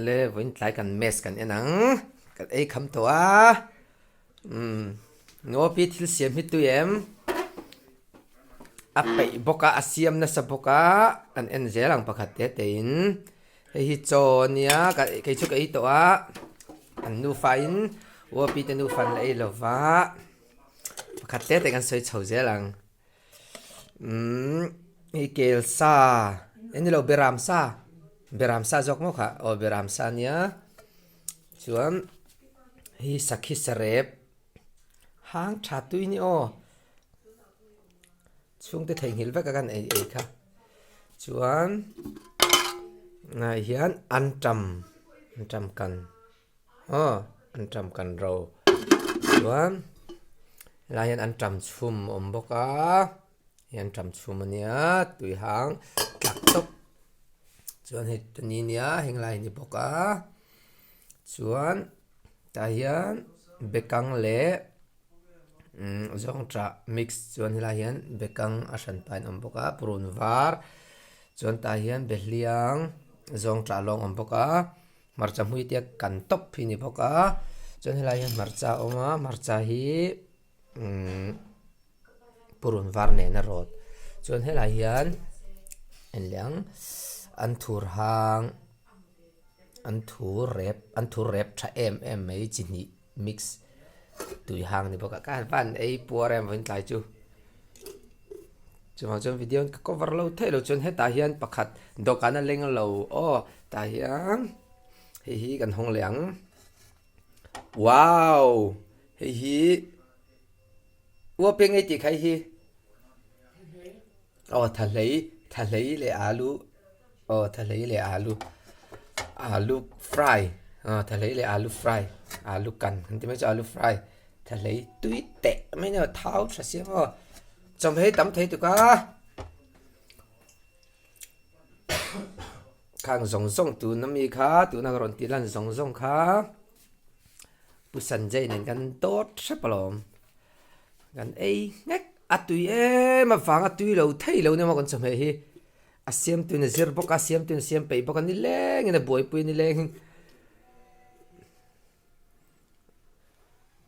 le voin tlai kan mes kan enang kan ei kham to a no pi thil siam hi tu em a pei boka a siam na sa boka kan en zelang pakhat te tein hei hi chonia ka ke chu ka i to a an nu fain wo pi te nu fan la ei lova pakhat te te kan soi chho zelang hi kel sa eni lo beram sa jok mo kha o beram sa nia chuan hi sakhi sarep hang tha tu ni o chung te thei hil veka kan ei kha chuan ngai hian an tam kan an tam kan ro chuan layan an tam chhum om boka yan tam chhum ania tui hang tlak top chuan he tani nia heng lai ni boka chuan ta hian bekang le zong tra mix chuan helai hian bekang a hran pain om boka purun var chuan ta hian behliang zong tra long om boka marcha hui tia kan top hi ni boka chuan helai hian marcha oma marcha hi purun var ne na rot chuan helai hian enliang an thur hang an thur rep tha em mai chini mix tui hang ni boka kan van ei puarem voin tlai chu chuan video ka cover lo thelo chuan heta hian pakhat dokana leng lo ta hian hi kan hong leang wow hi wo peng ei ti khai hi thalei le alu thalei le alu fry thalei le alu fry alu kan ti mai cho alu fry thalei tui te mai na thau tha sia mo chom hei tam thei tu ka khang zong tu nami kha tu na ron ti lan zong kha pusan jai nen kan tot sapalom kan ei ngek atui ma wang atui lo thei lo ne ma kon chom hei hi asiam tu na zir boka asiam tu na siam pei boka ni leng ina boi pui ni leng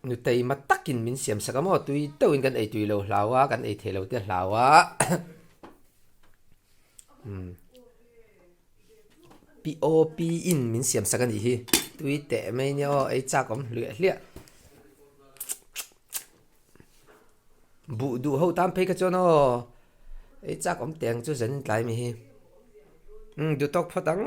nu tei ma takin min siam sakamo tui to in kan ei tui lo hlawa kan ei thelo te hlawa pop in min siam sakan hi tui te mai ne o ei cha kom hlia bu du ho tam pe ka chono ei cha kom teng chu zen tlai mi hi du tok phatang